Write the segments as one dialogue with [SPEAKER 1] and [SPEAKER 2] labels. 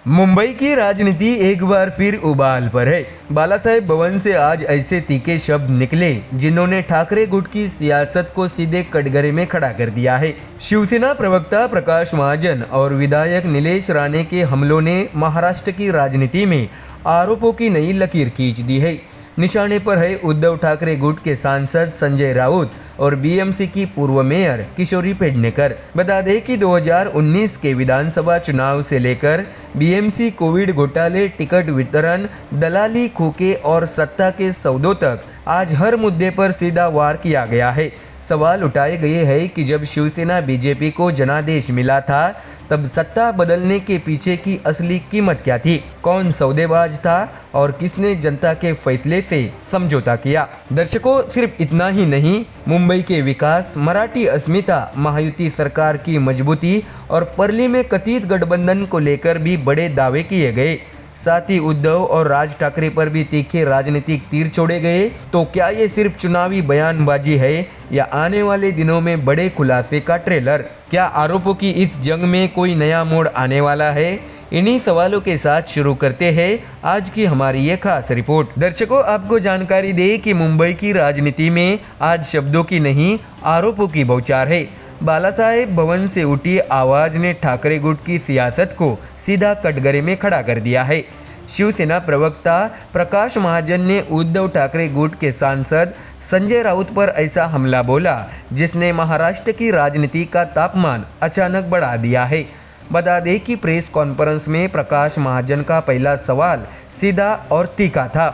[SPEAKER 1] मुंबई की राजनीति एक बार फिर उबाल पर है। बालासाहेब भवन से आज ऐसे तीखे शब्द निकले जिन्होंने ठाकरे गुट की सियासत को सीधे कटघरे में खड़ा कर दिया है। शिवसेना प्रवक्ता प्रकाश महाजन और विधायक नीलेश राणे के हमलों ने महाराष्ट्र की राजनीति में आरोपों की नई लकीर खींच दी है। निशाने पर है उद्धव ठाकरे गुट के सांसद संजय राउत और बीएमसी की पूर्व मेयर किशोरी पेडनेकर। बता दें कि 2019 के विधानसभा चुनाव से लेकर बीएमसी कोविड घोटाले, टिकट वितरण, दलाली, खोखे और सत्ता के सौदों तक आज हर मुद्दे पर सीधा वार किया गया है। सवाल उठाए गए हैं कि जब शिवसेना बीजेपी को जनादेश मिला था तब सत्ता बदलने के पीछे की असली कीमत क्या थी, कौन सौदेबाज था और किसने जनता के फैसले से समझौता किया। दर्शकों, सिर्फ इतना ही नहीं, मुंबई के विकास, मराठी अस्मिता, महायुति सरकार की मजबूती और परली में कथित गठबंधन को लेकर भी बड़े दावे किए गए। साथ ही उद्धव और राज ठाकरे पर भी तीखे राजनीतिक तीर छोड़े गए। तो क्या ये सिर्फ चुनावी बयानबाजी है या आने वाले दिनों में बड़े खुलासे का ट्रेलर? क्या आरोपों की इस जंग में कोई नया मोड़ आने वाला है? इन्हीं सवालों के साथ शुरू करते हैं आज की हमारी ये खास रिपोर्ट। दर्शकों, आपको जानकारी दें कि मुंबई की राजनीति में आज शब्दों की नहीं, आरोपों की बौछार है। बालासाहेब भवन से उठी आवाज ने ठाकरे गुट की सियासत को सीधा कटघरे में खड़ा कर दिया है। शिवसेना प्रवक्ता प्रकाश महाजन ने उद्धव ठाकरे गुट के सांसद संजय राउत पर ऐसा हमला बोला जिसने महाराष्ट्र की राजनीति का तापमान अचानक बढ़ा दिया है। बता दें कि प्रेस कॉन्फ्रेंस में प्रकाश महाजन का पहला सवाल सीधा और तीखा था।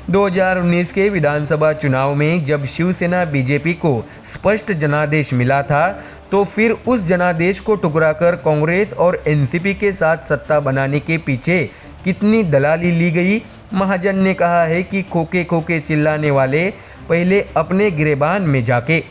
[SPEAKER 1] 2019 के विधानसभा चुनाव में जब शिवसेना बीजेपी को स्पष्ट जनादेश मिला था तो फिर उस जनादेश को टुकराकर कांग्रेस और एनसीपी के साथ सत्ता बनाने के पीछे कितनी दलाली ली गई। महाजन ने कहा है कि खोखे खोखे चिल्लाने वाले पहले अपने गिरेबान में जाके।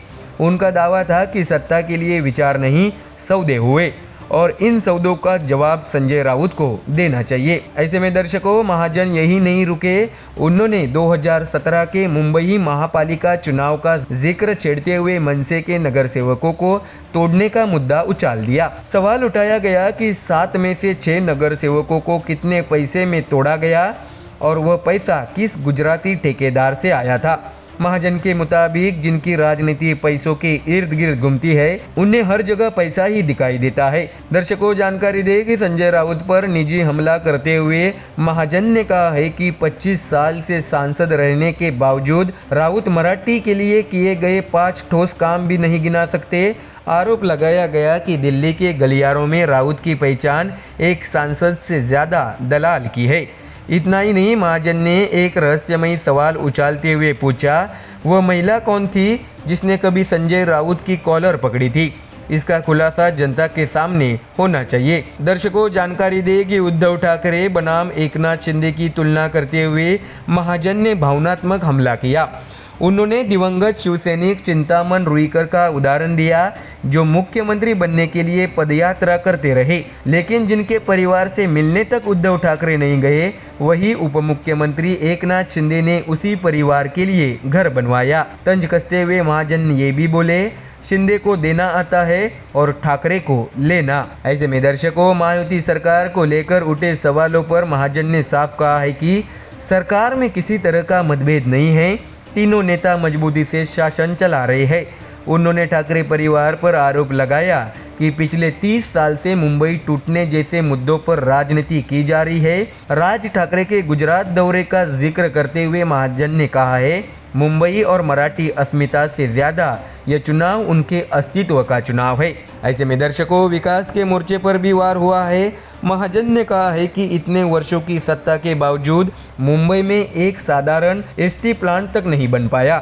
[SPEAKER 1] उनका दावा था कि सत्ता के लिए विचार नहीं, सौदे हुए और इन सौदों का जवाब संजय राउत को देना चाहिए। ऐसे में दर्शकों, महाजन यही नहीं रुके, उन्होंने 2017 के मुंबई महापालिका चुनाव का जिक्र छेड़ते हुए मनसे के नगर सेवकों को तोड़ने का मुद्दा उछाल दिया। सवाल उठाया गया कि 7 में से 6 नगर सेवकों को कितने पैसे में तोड़ा गया और वह पैसा किस गुजराती ठेकेदार से आया था। महाजन के मुताबिक जिनकी राजनीति पैसों के इर्द गिर्द घूमती है उन्हें हर जगह पैसा ही दिखाई देता है। दर्शकों, जानकारी दे कि संजय राउत पर निजी हमला करते हुए महाजन ने कहा है कि 25 साल से सांसद रहने के बावजूद राउत मराठी के लिए किए गए 5 ठोस काम भी नहीं गिना सकते। आरोप लगाया गया कि दिल्ली के गलियारों में राउत की पहचान एक सांसद से ज़्यादा दलाल की है। इतना ही नहीं, महाजन ने एक रहस्यमयी सवाल उछालते हुए पूछा, वह महिला कौन थी जिसने कभी संजय राउत की कॉलर पकड़ी थी? इसका खुलासा जनता के सामने होना चाहिए। दर्शकों, जानकारी दे कि उद्धव ठाकरे बनाम एकनाथ शिंदे की तुलना करते हुए महाजन ने भावनात्मक हमला किया। उन्होंने दिवंगत शिवसैनिक चिंतामन रुईकर का उदाहरण दिया जो मुख्यमंत्री बनने के लिए पदयात्रा करते रहे लेकिन जिनके परिवार से मिलने तक उद्धव ठाकरे नहीं गए। वही उप मुख्यमंत्री एकनाथ शिंदे ने उसी परिवार के लिए घर बनवाया। तंज कसते हुए महाजन ये भी बोले, शिंदे को देना आता है और ठाकरे को लेना। ऐसे में दर्शकों, महायुति सरकार को लेकर उठे सवालों पर महाजन ने साफ कहा है कि सरकार में किसी तरह का मतभेद नहीं है, तीनों नेता मजबूती से शासन चला रहे हैं। उन्होंने ठाकरे परिवार पर आरोप लगाया कि पिछले 30 साल से मुंबई टूटने जैसे मुद्दों पर राजनीति की जा रही है। राज ठाकरे के गुजरात दौरे का जिक्र करते हुए महाजन ने कहा है, मुंबई और मराठी अस्मिता से ज़्यादा यह चुनाव उनके अस्तित्व का चुनाव है। ऐसे में दर्शकों, विकास के मोर्चे पर भी वार हुआ है। महाजन ने कहा है कि इतने वर्षों की सत्ता के बावजूद मुंबई में एक साधारण एसटी प्लांट तक नहीं बन पाया।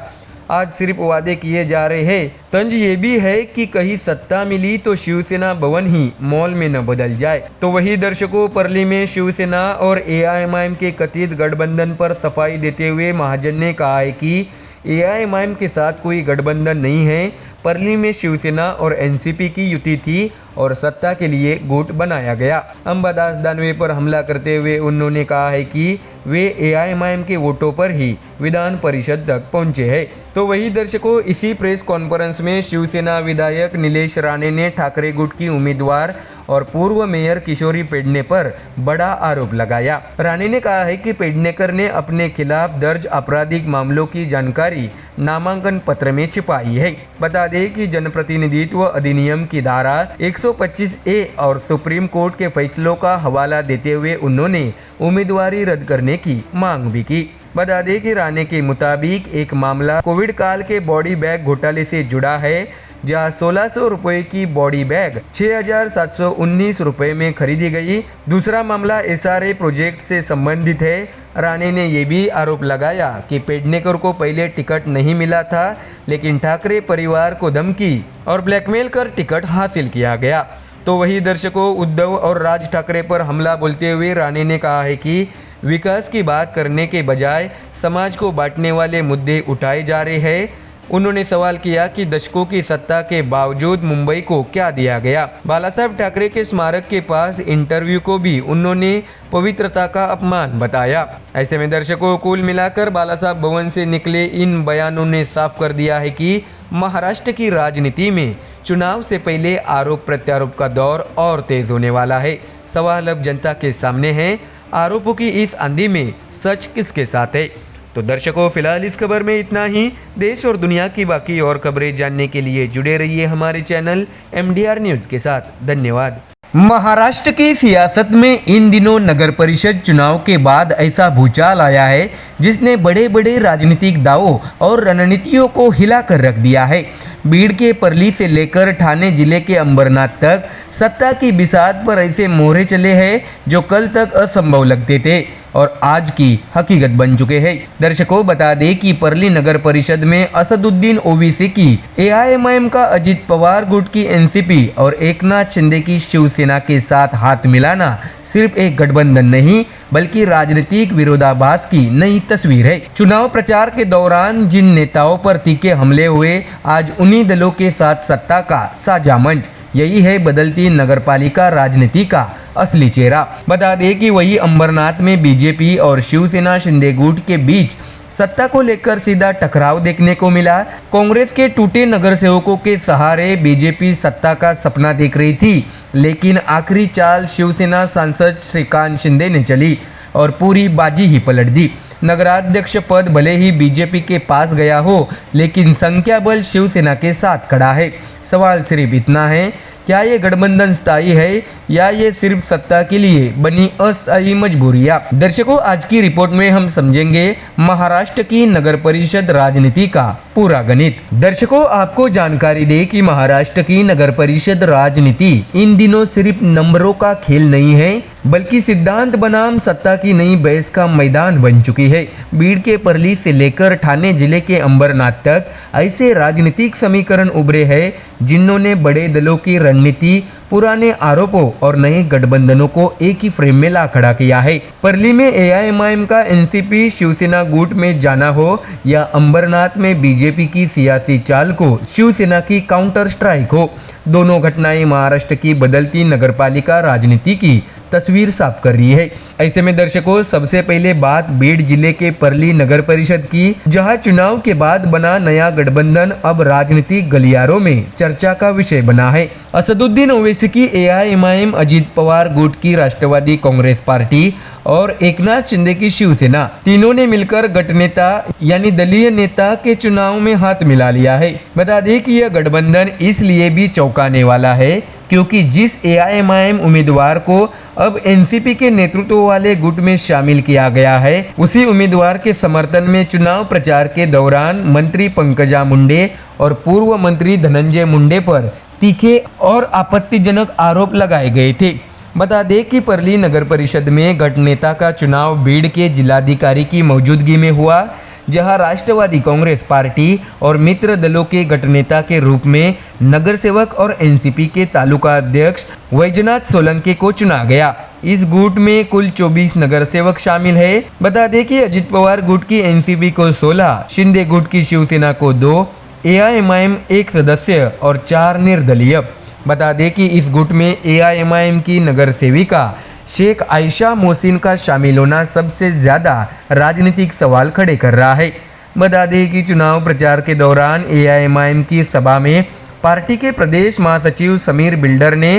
[SPEAKER 1] आज सिर्फ वादे किए जा रहे हैं। तंज ये भी है कि कहीं सत्ता मिली तो शिवसेना भवन ही मॉल में न बदल जाए। तो वही दर्शकों, परली में शिवसेना और एआईएमआईएम के कथित गठबंधन पर सफाई देते हुए महाजन ने कहा है कि एआईएमआईएम के साथ कोई गठबंधन नहीं है। परली में शिवसेना और एनसीपी की युति थी और सत्ता के लिए गुट बनाया गया। अंबादास दानवे पर हमला करते हुए उन्होंने कहा है कि वे एआईएमआईएम के वोटों पर ही विधान परिषद तक पहुंचे हैं। तो वही दर्शकों, इसी प्रेस कॉन्फ्रेंस में शिवसेना विधायक नीलेश राणे ने ठाकरे गुट की उम्मीदवार और पूर्व मेयर किशोरी पेडणे पर बड़ा आरोप लगाया। राणे ने कहा है कि पेडणेकर ने अपने खिलाफ दर्ज आपराधिक मामलों की जानकारी नामांकन पत्र में छिपाई है। बता दें कि जनप्रतिनिधित्व अधिनियम की धारा 125A और सुप्रीम कोर्ट के फैसलों का हवाला देते हुए उन्होंने उम्मीदवारी रद्द करने की मांग भी की। बता दें कि राणे के मुताबिक एक मामला कोविड काल के बॉडी बैग घोटाले से जुड़ा है, जहां 1600 रुपये की बॉडी बैग 6719 रुपये में खरीदी गई। दूसरा मामला SRA प्रोजेक्ट से संबंधित है। राणे ने यह भी आरोप लगाया कि पेडणेकर को पहले टिकट नहीं मिला था, लेकिन ठाकरे परिवार को धमकी और ब्लैकमेल कर टिकट हासिल किया गया। तो वही दर्शकों, उद्धव और राज ठाकरे पर हमला बोलते हुए राणे ने कहा है कि विकास की बात करने के बजाय समाज को बांटने वाले मुद्दे उठाए जा रहे हैं। उन्होंने सवाल किया कि दशकों की सत्ता के बावजूद मुंबई को क्या दिया गया। बाला साहब ठाकरे के स्मारक के पास इंटरव्यू को भी उन्होंने पवित्रता का अपमान बताया। ऐसे में दर्शकों, कुल मिलाकर बाला साहब भवन से निकले इन बयानों ने साफ कर दिया है कि महाराष्ट्र की राजनीति में चुनाव से पहले आरोप प्रत्यारोप का दौर और तेज होने वाला है। सवाल अब जनता के सामने है, आरोपों की इस आंधी में सच किसके साथ है। तो दर्शकों, फिलहाल इस खबर में इतना ही। देश और दुनिया की बाकी और खबरें जानने के लिए जुड़े रहिए हमारे चैनल MDR न्यूज़ के साथ। धन्यवाद। महाराष्ट्र की सियासत में इन दिनों नगर परिषद चुनाव के बाद ऐसा भूचाल आया है जिसने बड़े बड़े राजनीतिक दावों और रणनीतियों को हिला कर रख दिया है। बीड़ के परली से लेकर ठाणे जिले के अंबरनाथ तक सत्ता की बिसात पर ऐसे मोहरे चले हैं जो कल तक असंभव लगते थे और आज की हकीकत बन चुके हैं। दर्शकों, बता दें कि परली नगर परिषद में असदुद्दीन ओवैसी की AIMIM का अजित पवार गुट की NCP और एकनाथ शिंदे की शिवसेना के साथ हाथ मिलाना सिर्फ एक गठबंधन नहीं बल्कि राजनीतिक विरोधाभास की नई तस्वीर है। चुनाव प्रचार के दौरान जिन नेताओं पर तीखे हमले हुए, आज उन्हीं दलों के साथ सत्ता का साझा मंच। यही है बदलती नगरपालिका राजनीति का असली चेहरा। बता दें कि वही अंबरनाथ में बीजेपी और शिवसेना शिंदे गुट के बीच सत्ता को लेकर सीधा टकराव देखने को मिला। कांग्रेस के टूटे नगर सेवकों के सहारे बीजेपी सत्ता का सपना देख रही थी, लेकिन आखिरी चाल शिवसेना सांसद श्रीकांत शिंदे ने चली और पूरी बाजी ही पलट दी। नगराध्यक्ष पद भले ही बीजेपी के पास गया हो, लेकिन संख्या बल शिवसेना के साथ खड़ा है। सवाल सिर्फ इतना है, क्या ये गठबंधन स्थायी है या ये सिर्फ सत्ता के लिए बनी अस्थायी मजबूरियां। दर्शकों, आज की रिपोर्ट में हम समझेंगे महाराष्ट्र की नगर परिषद राजनीति का पूरा गणित। दर्शकों, आपको जानकारी दे कि महाराष्ट्र की नगर परिषद राजनीति इन दिनों सिर्फ नंबरों का खेल नहीं है बल्कि सिद्धांत बनाम सत्ता की नई बहस का मैदान बन चुकी है। बीड़ के परली से लेकर ठाणे जिले के अंबरनाथ तक ऐसे राजनीतिक समीकरण उभरे हैं जिन्होंने बड़े दलों की रणनीति, पुराने आरोपों और नए गठबंधनों को एक ही फ्रेम में ला खड़ा किया है। परली में AIMIM का NCP शिवसेना गुट में जाना हो या अंबरनाथ में बीजेपी की सियासी चाल को शिवसेना की काउंटर स्ट्राइक हो, दोनों घटनाएं महाराष्ट्र की बदलती नगरपालिका राजनीति की तस्वीर साफ कर रही है। ऐसे में दर्शकों, सबसे पहले बात बीड़ जिले के परली नगर परिषद की, जहां चुनाव के बाद बना नया गठबंधन अब राजनीतिक गलियारों में चर्चा का विषय बना है। असदुद्दीन ओवैसी की AIMIM, अजित पवार गुट की राष्ट्रवादी कांग्रेस पार्टी और एकनाथ शिंदे की शिवसेना, तीनों ने मिलकर गठनेता यानी दलीय नेता के चुनाव में हाथ मिला लिया है। बता दें कि यह गठबंधन इसलिए भी चौंकाने वाला है क्योंकि जिस AIMIM उम्मीदवार को अब NCP के नेतृत्व वाले गुट में शामिल किया गया है, उसी उम्मीदवार के समर्थन में चुनाव प्रचार के दौरान मंत्री पंकजा मुंडे और पूर्व मंत्री धनंजय मुंडे पर तीखे और आपत्तिजनक आरोप लगाए गए थे। बता दें कि परली नगर परिषद में गठनेता का चुनाव बीड़ के जिलाधिकारी की मौजूदगी में हुआ, जहां राष्ट्रवादी कांग्रेस पार्टी और मित्र दलों के गठनेता के रूप में नगर सेवक और NCP के तालुका अध्यक्ष वैजनाथ सोलंकी को चुना गया। इस गुट में कुल 24 नगर सेवक शामिल है। बता दें कि अजित पवार गुट की NCP को 16, शिंदे गुट की शिवसेना को 2, AIMIM 1 सदस्य और 4 निर्दलीय। बता दें कि इस गुट में AIMIM की नगर सेविका शेख आयशा मोहसिन का शामिल होना सबसे ज़्यादा राजनीतिक सवाल खड़े कर रहा है। बता दें कि चुनाव प्रचार के दौरान AIMIM की सभा में पार्टी के प्रदेश महासचिव समीर बिल्डर ने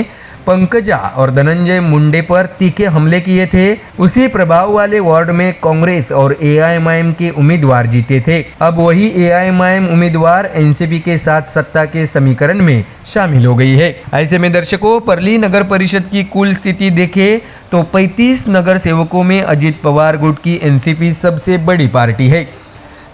[SPEAKER 1] पंकजा और धनंजय मुंडे पर तीखे हमले किए थे। उसी प्रभाव वाले वार्ड में कांग्रेस और एआईएमआईएम के उम्मीदवार जीते थे। अब वही एआईएमआईएम उम्मीदवार एनसीपी के साथ सत्ता के समीकरण में शामिल हो गई है। ऐसे में दर्शकों, परली नगर परिषद की कुल स्थिति देखें तो 35 नगर सेवकों में अजित पवार गुट की एनसीपी सबसे बड़ी पार्टी है।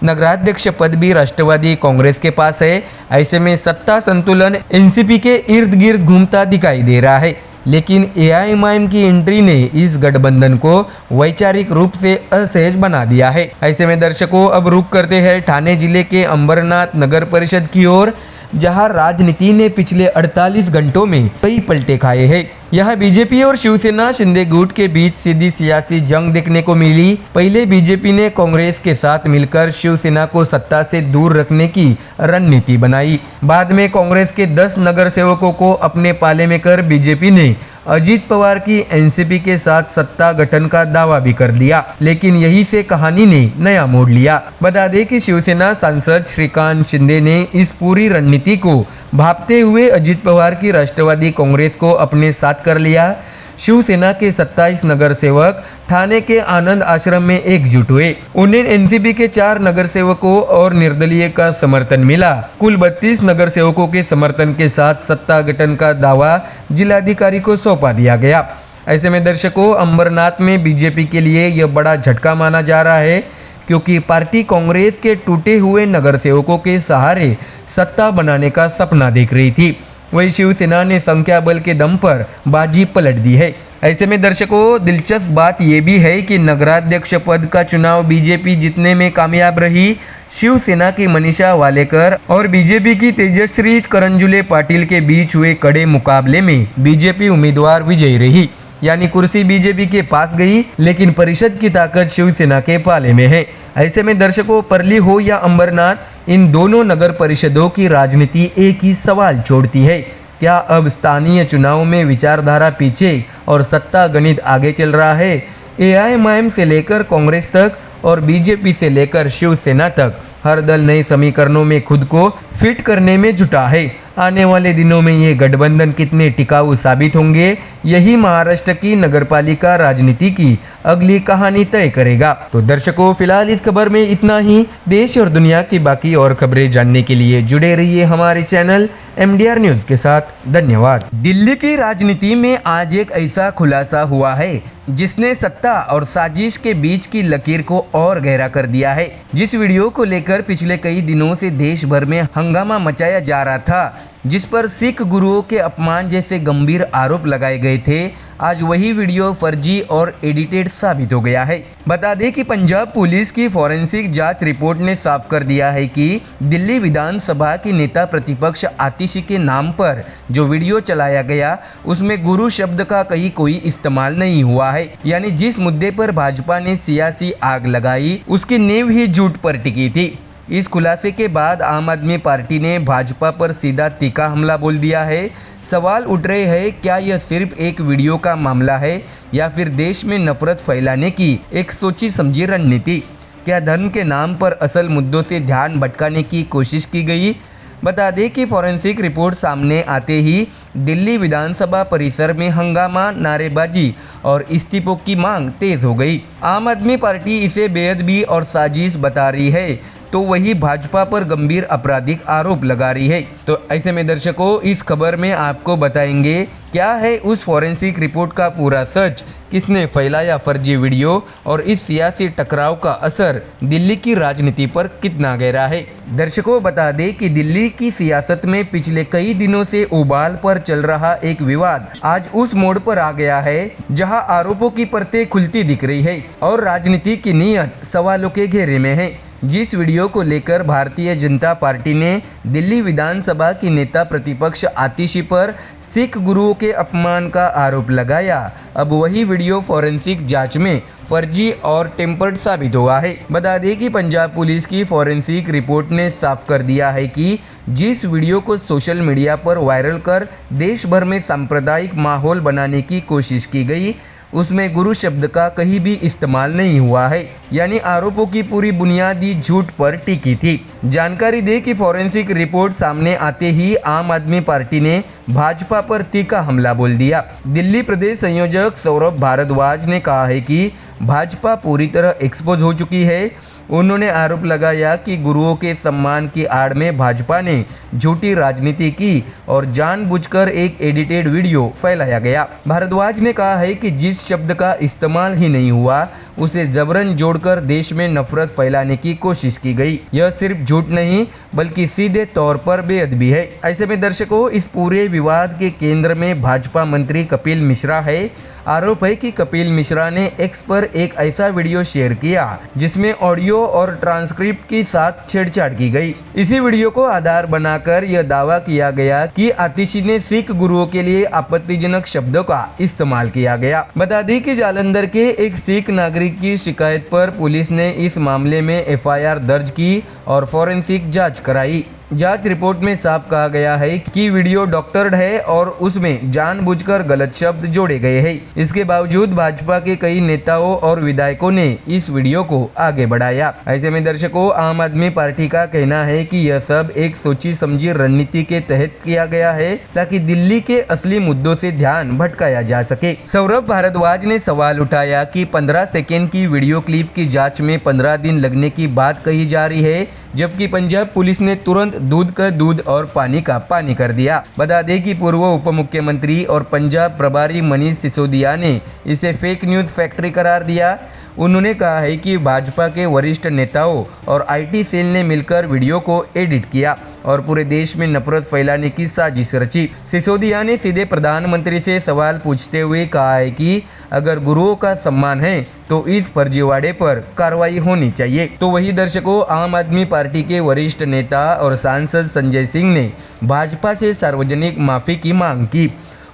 [SPEAKER 1] नगराध्यक्ष पद भी राष्ट्रवादी कांग्रेस के पास है। ऐसे में सत्ता संतुलन एनसीपी के इर्द गिर्द घूमता दिखाई दे रहा है, लेकिन एआईएमआईएम की एंट्री ने इस गठबंधन को वैचारिक रूप से असहज बना दिया है। ऐसे में दर्शकों, अब रुख करते हैं ठाणे जिले के अंबरनाथ नगर परिषद की ओर, जहां राजनीति ने पिछले 48 घंटों में कई पलटे खाए हैं। यह बीजेपी और शिवसेना शिंदे गुट के बीच सीधी सियासी जंग देखने को मिली। पहले बीजेपी ने कांग्रेस के साथ मिलकर शिवसेना को सत्ता से दूर रखने की रणनीति बनाई। बाद में कांग्रेस के 10 नगर सेवकों को अपने पाले में कर बीजेपी ने अजित पवार की एनसीपी के साथ सत्ता गठन का दावा भी कर दिया, लेकिन यही से कहानी ने नया मोड़ लिया। बता दें कि शिवसेना सांसद श्रीकांत शिंदे ने इस पूरी रणनीति को भांपते हुए अजित पवार की राष्ट्रवादी कांग्रेस को अपने साथ कर लिया। शिवसेना के 27 नगर सेवक ठाणे के आनंद आश्रम में एकजुट हुए। उन्हें एनसीपी के 4 नगर सेवकों और निर्दलीय का समर्थन मिला। कुल 32 नगर सेवकों के समर्थन के साथ सत्ता गठन का दावा जिलाधिकारी को सौंपा दिया गया। ऐसे में दर्शकों, अंबरनाथ में बीजेपी के लिए यह बड़ा झटका माना जा रहा है, क्योंकि पार्टी कांग्रेस के टूटे हुए नगर सेवकों के सहारे सत्ता बनाने का सपना देख रही थी। वही शिवसेना ने संख्या बल के दम पर बाजी पलट दी है। ऐसे में दर्शकों, दिलचस्प बात यह भी है कि नगराध्यक्ष पद का चुनाव बीजेपी जीतने में कामयाब रही। शिवसेना की मनीषा वालेकर और बीजेपी की तेजश्री करंजुले पाटिल के बीच हुए कड़े मुकाबले में बीजेपी उम्मीदवार विजयी रही, यानी कुर्सी बीजेपी के पास गई, लेकिन परिषद की ताकत शिवसेना के पाले में है। ऐसे में दर्शकों, परली हो या अंबरनाथ, इन दोनों नगर परिषदों की राजनीति एक ही सवाल छोड़ती है, क्या अब स्थानीय चुनाव में विचारधारा पीछे और सत्ता गणित आगे चल रहा है? एआईएमआईएम से लेकर कांग्रेस तक और बीजेपी से लेकर शिवसेना तक हर दल नए समीकरणों में खुद को फिट करने में जुटा है। आने वाले दिनों में ये गठबंधन कितने टिकाऊ साबित होंगे, यही महाराष्ट्र की नगरपालिका राजनीति की अगली कहानी तय करेगा। तो दर्शकों, फिलहाल इस खबर में इतना ही। देश और दुनिया की बाकी और खबरें जानने के लिए जुड़े रहिए हमारे चैनल MDR न्यूज के साथ। धन्यवाद। दिल्ली की राजनीति में आज एक ऐसा खुलासा हुआ है जिसने सत्ता और साजिश के बीच की लकीर को और गहरा कर दिया है। जिस वीडियो को लेकर पिछले कई दिनों से देश भर में हंगामा मचाया जा रहा था, जिस पर सिख गुरुओं के अपमान जैसे गंभीर आरोप लगाए गए थे, आज वही वीडियो फर्जी और एडिटेड साबित हो गया है। बता दें कि पंजाब पुलिस की फॉरेंसिक जांच रिपोर्ट ने साफ कर दिया है कि दिल्ली विधानसभा की नेता प्रतिपक्ष आतिशी के नाम पर जो वीडियो चलाया गया, उसमें गुरु शब्द का कोई इस्तेमाल नहीं हुआ है। यानी जिस मुद्दे पर भाजपा ने सियासी आग लगाई, उसकी नींव ही झूठ पर टिकी थी। इस खुलासे के बाद आम आदमी पार्टी ने भाजपा पर सीधा तीखा हमला बोल दिया है। सवाल उठ रहे हैं, क्या यह सिर्फ एक वीडियो का मामला है या फिर देश में नफरत फैलाने की एक सोची समझी रणनीति? क्या धर्म के नाम पर असल मुद्दों से ध्यान भटकाने की कोशिश की गई? बता दें कि फॉरेंसिक रिपोर्ट सामने आते ही दिल्ली विधानसभा परिसर में हंगामा, नारेबाजी और इस्तीफों की मांग तेज हो गई। आम आदमी पार्टी इसे बेअदबी और साजिश बता रही है, तो वही भाजपा पर गंभीर आपराधिक आरोप लगा रही है। तो ऐसे में दर्शकों, इस खबर में आपको बताएंगे क्या है उस फॉरेंसिक रिपोर्ट का पूरा सच, किसने फैलाया फर्जी वीडियो और इस सियासी टकराव का असर दिल्ली की राजनीति पर कितना गहरा है। दर्शकों, बता दें कि दिल्ली की सियासत में पिछले कई दिनों से उबाल पर चल रहा एक विवाद आज उस मोड़ पर आ गया है जहां आरोपों की परतें खुलती दिख रही है और राजनीति की नीयत सवालों के घेरे में है। जिस वीडियो को लेकर भारतीय जनता पार्टी ने दिल्ली विधानसभा की नेता प्रतिपक्ष आतिशी पर सिख गुरुओं के अपमान का आरोप लगाया, अब वही वीडियो फॉरेंसिक जांच में फर्जी और टेम्पर्ड साबित हुआ है। बता दें कि पंजाब पुलिस की फॉरेंसिक रिपोर्ट ने साफ कर दिया है कि जिस वीडियो को सोशल मीडिया पर वायरल कर देश भर में सांप्रदायिक माहौल बनाने की कोशिश की गई, उसमें गुरु शब्द का कहीं भी इस्तेमाल नहीं हुआ है, यानी आरोपों की पूरी बुनियादी झूठ पर टिकी थी। जानकारी दे कि फॉरेंसिक रिपोर्ट सामने आते ही आम आदमी पार्टी ने भाजपा पर तीखा हमला बोल दिया। दिल्ली प्रदेश संयोजक सौरभ भारद्वाज ने कहा है कि भाजपा पूरी तरह एक्सपोज हो चुकी है। उन्होंने आरोप लगाया कि गुरुओं के सम्मान की आड़ में भाजपा ने झूठी राजनीति की और जानबूझकर एक एडिटेड वीडियो फैलाया गया। भारद्वाज ने कहा है कि जिस शब्द का इस्तेमाल ही नहीं हुआ उसे जबरन जोड़कर देश में नफरत फैलाने की कोशिश की गई। यह सिर्फ झूठ नहीं बल्कि सीधे तौर पर बेअदबी है। ऐसे में दर्शकों, इस पूरे विवाद के केंद्र में भाजपा मंत्री कपिल मिश्रा है। आरोप है कि कपिल मिश्रा ने एक्स पर एक ऐसा वीडियो शेयर किया जिसमें ऑडियो और ट्रांसक्रिप्ट के साथ छेड़छाड़ की गई। इसी वीडियो को आधार बनाकर यह दावा किया गया कि आतिशी ने सिख गुरुओं के लिए आपत्तिजनक शब्दों का इस्तेमाल किया गया। बता दें कि जालंधर के एक सिख नागरिक की शिकायत पर पुलिस ने इस मामले में एफआईआर दर्ज की और फॉरेंसिक जांच कराई। जांच रिपोर्ट में साफ कहा गया है कि वीडियो डॉक्टर्ड है और उसमें जानबूझकर गलत शब्द जोड़े गए हैं। इसके बावजूद भाजपा के कई नेताओं और विधायकों ने इस वीडियो को आगे बढ़ाया। ऐसे में दर्शकों, आम आदमी पार्टी का कहना है कि यह सब एक सोची समझी रणनीति के तहत किया गया है ताकि दिल्ली के असली मुद्दों से ध्यान भटकाया जा सके। सौरभ भारद्वाज ने सवाल उठाया कि 15 सेकेंड की वीडियो क्लिप की जाँच में 15 दिन लगने की बात कही जा रही है, जबकि पंजाब पुलिस ने तुरंत दूध का दूध और पानी का पानी कर दिया। बता दें कि पूर्व उप मुख्यमंत्री और पंजाब प्रभारी मनीष सिसोदिया ने इसे फेक न्यूज़ फैक्ट्री करार दिया। उन्होंने कहा है कि भाजपा के वरिष्ठ नेताओं और आईटी सेल ने मिलकर वीडियो को एडिट किया और पूरे देश में नफरत फैलाने की साजिश रची। सिसोदिया ने सीधे प्रधानमंत्री से सवाल पूछते हुए कहा है कि अगर गुरुओं का सम्मान है तो इस फर्जीवाड़े पर कार्रवाई होनी चाहिए। तो वही दर्शकों, आम आदमी पार्टी के वरिष्ठ नेता और सांसद संजय सिंह ने भाजपा से सार्वजनिक माफ़ी की मांग की।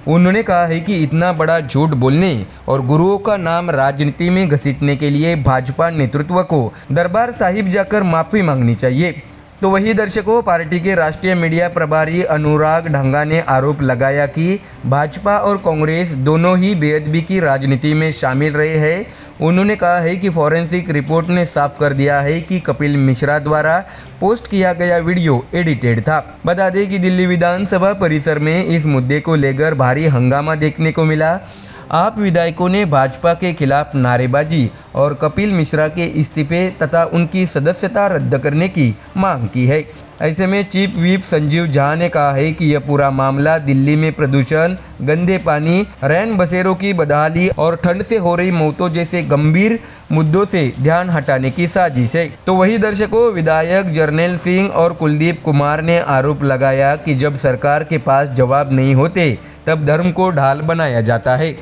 [SPEAKER 1] उन्होंने कहा है कि इतना बड़ा झूठ बोलने और गुरुओं का नाम राजनीति में घसीटने के लिए भाजपा नेतृत्व को दरबार साहिब जाकर माफ़ी मांगनी चाहिए। तो वही दर्शकों, पार्टी के राष्ट्रीय मीडिया प्रभारी अनुराग ढंगा ने आरोप लगाया कि भाजपा और कांग्रेस दोनों ही बेअदबी की राजनीति में शामिल रहे हैं। उन्होंने कहा है कि फॉरेंसिक रिपोर्ट ने साफ कर दिया है कि कपिल मिश्रा द्वारा पोस्ट किया गया वीडियो एडिटेड था। बता दें कि दिल्ली विधानसभा परिसर में इस मुद्दे को लेकर भारी हंगामा देखने को मिला। आप विधायकों ने भाजपा के खिलाफ नारेबाजी और कपिल मिश्रा के इस्तीफे तथा उनकी सदस्यता रद्द करने की मांग की है। ऐसे में चीफ व्हिप संजीव झा ने कहा है कि यह पूरा मामला दिल्ली में प्रदूषण, गंदे पानी, रैन बसेरों की बदहाली और ठंड से हो रही मौतों जैसे गंभीर मुद्दों से ध्यान हटाने की साजिश है। तो वही दर्शकों, विधायक जर्नैल सिंह और कुलदीप कुमार ने आरोप लगाया कि जब सरकार के पास जवाब नहीं होते तब धर्म को ढाल बनाया जाता है।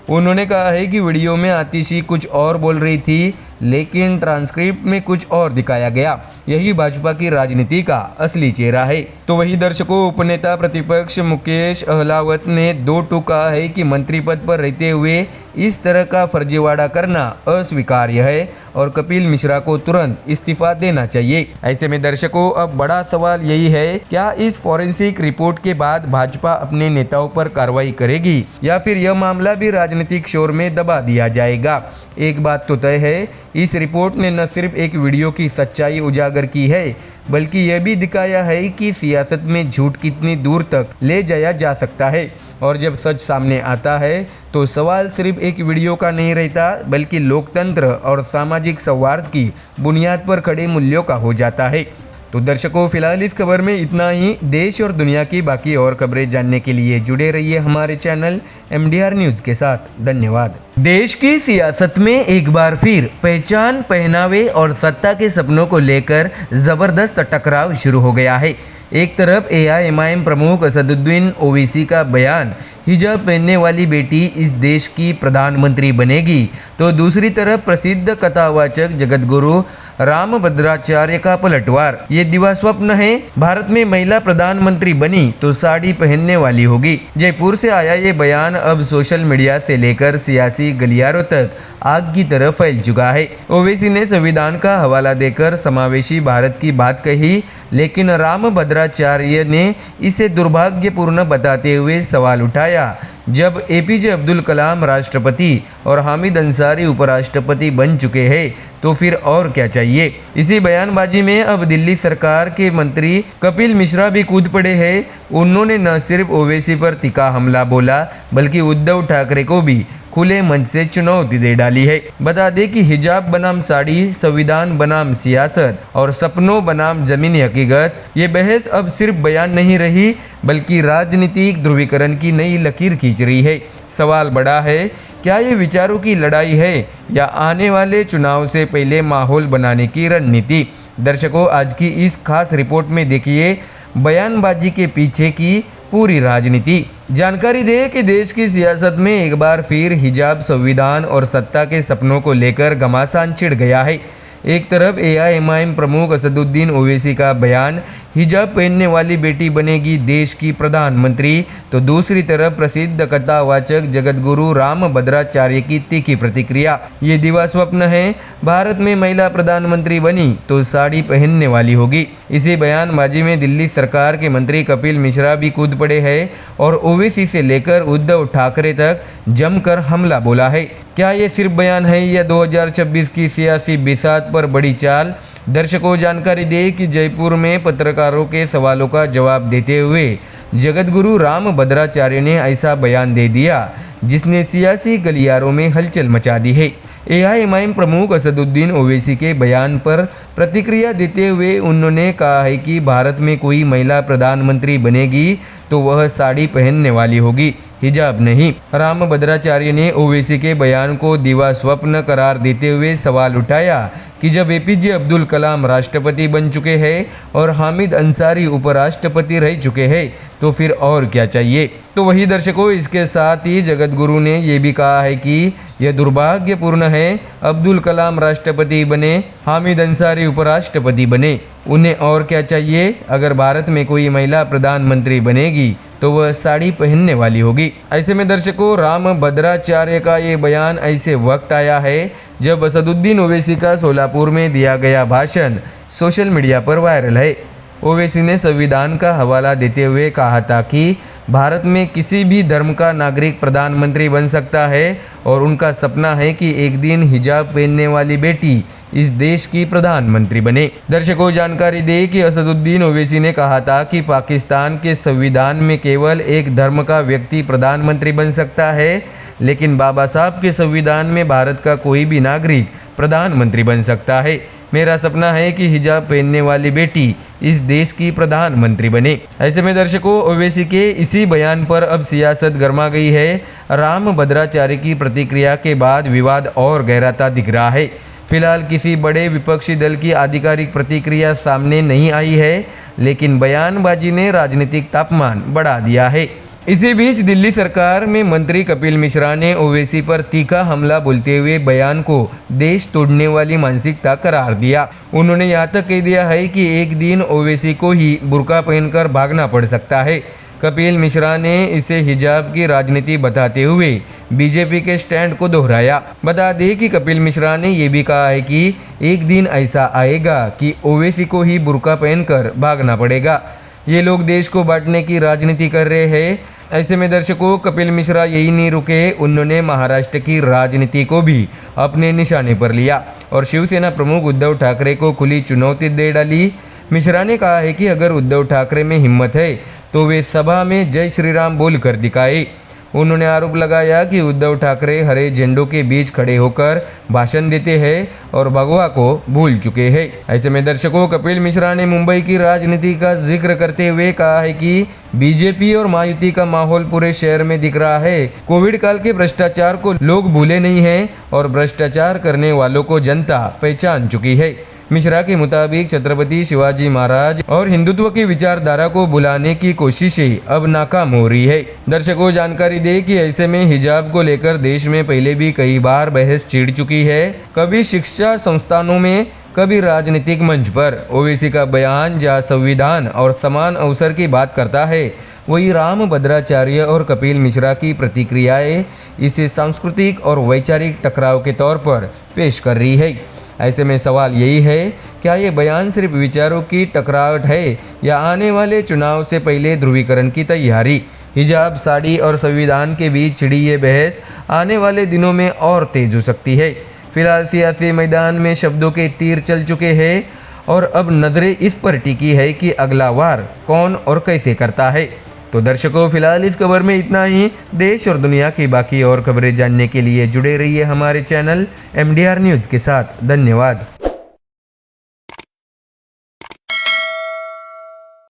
[SPEAKER 1] उन्होंने कहा है कि वीडियो में आतिशी कुछ और बोल रही थी लेकिन ट्रांसक्रिप्ट में कुछ और दिखाया गया। यही भाजपा की राजनीति का असली चेहरा है। तो वही दर्शकों, उपनेता प्रतिपक्ष मुकेश अहलावत ने दो टूक कहा है कि मंत्री पद पर रहते हुए इस तरह का फर्जीवाड़ा करना अस्वीकार्य है और कपिल मिश्रा को तुरंत इस्तीफा देना चाहिए। ऐसे में दर्शकों, अब बड़ा सवाल यही है, क्या इस फॉरेंसिक रिपोर्ट के बाद भाजपा अपने नेताओं पर कार्रवाई करेगी या फिर यह मामला भी राजनीतिक शोर में दबा दिया जाएगा। एक बात तो तय है, इस रिपोर्ट ने न सिर्फ एक वीडियो की सच्चाई उजागर की है बल्कि यह भी दिखाया है कि सियासत में झूठ कितनी दूर तक ले जाया जा सकता है और जब सच सामने आता है तो सवाल सिर्फ एक वीडियो का नहीं रहता बल्कि लोकतंत्र और सामाजिक सौहार्द की बुनियाद पर खड़े मूल्यों का हो जाता है। तो दर्शकों, फिलहाल इस खबर में इतना ही। देश और दुनिया की बाकी और खबरें जानने के लिए जुड़े रहिए हमारे चैनल MDR न्यूज़ के साथ। धन्यवाद। देश की सियासत में एक बार फिर पहचान, पहनावे और सत्ता के सपनों को लेकर जबरदस्त टकराव शुरू हो गया है। एक तरफ AIMIM प्रमुख असदुद्दीन ओवैसी का बयान, हिजाब पहनने वाली बेटी इस देश की प्रधानमंत्री बनेगी, तो दूसरी तरफ प्रसिद्ध कथावाचक जगतगुरु रामभद्राचार्य का पलटवार। ये दिवा स्वप्न है, भारत में महिला प्रधानमंत्री बनी तो साड़ी पहनने वाली होगी। जयपुर से आया ये बयान अब सोशल मीडिया से लेकर सियासी गलियारों तक आग की तरह फैल चुका है। ओवैसी ने संविधान का हवाला देकर समावेशी भारत की बात कही, लेकिन रामभद्राचार्य ने इसे दुर्भाग्यपूर्ण बताते हुए सवाल उठाया, जब एपीजे अब्दुल कलाम राष्ट्रपति और हामिद अंसारी उपराष्ट्रपति बन चुके हैं तो फिर और क्या चाहिए। इसी बयानबाजी में अब दिल्ली सरकार के मंत्री कपिल मिश्रा भी कूद पड़े हैं। उन्होंने न सिर्फ ओवैसी पर तीखा हमला बोला बल्कि उद्धव ठाकरे को भी खुले मंच से चुनौती दे डाली है। बता दें कि हिजाब बनाम साड़ी, संविधान बनाम सियासत और सपनों बनाम जमीनी हकीकत, ये बहस अब सिर्फ बयान नहीं रही बल्कि राजनीतिक ध्रुवीकरण की नई लकीर खींच रही है। सवाल बड़ा है, क्या ये विचारों की लड़ाई है या आने वाले चुनाव से पहले माहौल बनाने की रणनीति। दर्शकों, आज की इस खास रिपोर्ट में देखिए बयानबाजी के पीछे की पूरी राजनीति। जानकारी दे कि देश की सियासत में एक बार फिर हिजाब, संविधान और सत्ता के सपनों को लेकर घमासान छिड़ गया है। एक तरफ एआईएमआईएम प्रमुख असदुद्दीन ओवैसी का बयान, हिजाब पहनने वाली बेटी बनेगी देश की प्रधानमंत्री, तो दूसरी तरफ प्रसिद्ध कथावाचक जगतगुरु रामभद्राचार्य की तीखी प्रतिक्रिया, ये दिवा स्वप्न है, भारत में महिला प्रधानमंत्री बनी तो साड़ी पहनने वाली होगी। इसी बयानबाजी में दिल्ली सरकार के मंत्री कपिल मिश्रा भी कूद पड़े हैं और ओवैसी से लेकर उद्धव ठाकरे तक जमकर हमला बोला है। क्या ये सिर्फ बयान है या 2026 की सियासी बिसात पर बड़ी चाल। दर्शकों, जानकारी दे कि जयपुर में पत्रकारों के सवालों का जवाब देते हुए जगतगुरु रामभद्राचार्य ने ऐसा बयान दे दिया जिसने सियासी गलियारों में हलचल मचा दी है। एआईएमआईएम प्रमुख असदुद्दीन ओवैसी के बयान पर प्रतिक्रिया देते हुए उन्होंने कहा है कि भारत में कोई महिला प्रधानमंत्री बनेगी तो वह साड़ी पहनने वाली होगी, हिजाब नहीं। रामभद्राचार्य ने ओवैसी के बयान को दिवा स्वप्न करार देते हुए सवाल उठाया कि जब एपीजे अब्दुल कलाम राष्ट्रपति बन चुके हैं और हामिद अंसारी उपराष्ट्रपति रह चुके हैं तो फिर और क्या चाहिए। तो वही दर्शकों, इसके साथ ही जगतगुरु ने ये भी कहा है कि यह दुर्भाग्यपूर्ण है, अब्दुल कलाम राष्ट्रपति बने, हामिद अंसारी उपराष्ट्रपति बने, उन्हें और क्या चाहिए। अगर भारत में कोई महिला प्रधानमंत्री बनेगी तो वह साड़ी पहनने वाली होगी। ऐसे में दर्शकों, रामभद्राचार्य का ये बयान ऐसे वक्त आया है जब असदुद्दीन ओवैसी का सोलापुर में दिया गया भाषण सोशल मीडिया पर वायरल है। ओवैसी ने संविधान का हवाला देते हुए कहा था कि भारत में किसी भी धर्म का नागरिक प्रधानमंत्री बन सकता है और उनका सपना है कि एक दिन हिजाब पहनने वाली बेटी इस देश की प्रधानमंत्री बने। दर्शकों, जानकारी दे कि असदुद्दीन ओवैसी ने कहा था कि पाकिस्तान के संविधान में केवल एक धर्म का व्यक्ति प्रधानमंत्री बन सकता है, लेकिन बाबा साहब के संविधान में भारत का कोई भी नागरिक प्रधानमंत्री बन सकता है। मेरा सपना है कि हिजाब पहनने वाली बेटी इस देश की प्रधानमंत्री बने। ऐसे में दर्शकों, ओवैसी के इसी बयान पर अब सियासत गर्मा गई है। रामभद्राचार्य की प्रतिक्रिया के बाद विवाद और गहराता दिख रहा है। फिलहाल किसी बड़े विपक्षी दल की आधिकारिक प्रतिक्रिया सामने नहीं आई है, लेकिन बयानबाजी ने राजनीतिक तापमान बढ़ा दिया है। इसी बीच दिल्ली सरकार में मंत्री कपिल मिश्रा ने ओवैसी पर तीखा हमला बोलते हुए बयान को देश तोड़ने वाली मानसिकता करार दिया। उन्होंने यहाँ तक कह दिया है कि एक दिन ओवैसी को ही बुर्का पहनकर भागना पड़ सकता है। कपिल मिश्रा ने इसे हिजाब की राजनीति बताते हुए बीजेपी के स्टैंड को दोहराया। बता दें कि कपिल मिश्रा ने यह भी कहा है कि एक दिन ऐसा आएगा कि ओवैसी को ही बुर्का पहनकर भागना पड़ेगा। ये लोग देश को बांटने की राजनीति कर रहे हैं। ऐसे में दर्शकों, कपिल मिश्रा यही नहीं रुके, उन्होंने महाराष्ट्र की राजनीति को भी अपने निशाने पर लिया और शिवसेना प्रमुख उद्धव ठाकरे को खुली चुनौती दे डाली। मिश्रा ने कहा है कि अगर उद्धव ठाकरे में हिम्मत है तो वे सभा में जय श्री राम बोलकर दिखाए। उन्होंने आरोप लगाया कि उद्धव ठाकरे हरे झंडों के बीच खड़े होकर भाषण देते हैं और भगवा को भूल चुके हैं। ऐसे में दर्शकों, कपिल मिश्रा ने मुंबई की राजनीति का जिक्र करते हुए कहा है कि बीजेपी और महायुति का माहौल पूरे शहर में दिख रहा है। कोविड काल के भ्रष्टाचार को लोग भूले नहीं हैं और भ्रष्टाचार करने वालों को जनता पहचान चुकी है। मिश्रा के मुताबिक छत्रपति शिवाजी महाराज और हिंदुत्व की विचारधारा को भुलाने की कोशिशें अब नाकाम हो रही है। दर्शकों, जानकारी दे कि ऐसे में हिजाब को लेकर देश में पहले भी कई बार बहस छिड़ चुकी है, कभी शिक्षा संस्थानों में, कभी राजनीतिक मंच पर। ओवैसी का बयान जहां संविधान और समान अवसर की बात करता है, वही राम भद्राचार्य और कपिल मिश्रा की प्रतिक्रियाएं इसे सांस्कृतिक और वैचारिक टकराव के तौर पर पेश कर रही है। ऐसे में सवाल यही है, क्या ये बयान सिर्फ विचारों की टकरावट है या आने वाले चुनाव से पहले ध्रुवीकरण की तैयारी? हिजाब, साड़ी और संविधान के बीच छिड़ी ये बहस आने वाले दिनों में और तेज हो सकती है। फिलहाल सियासी मैदान में शब्दों के तीर चल चुके हैं और अब नज़रें इस पर टिकी है कि अगला वार कौन और कैसे करता है। तो दर्शकों, फिलहाल इस खबर में इतना ही। देश और दुनिया की बाकी और खबरें जानने के लिए जुड़े रहिए हमारे चैनल MDR न्यूज़ के साथ। धन्यवाद।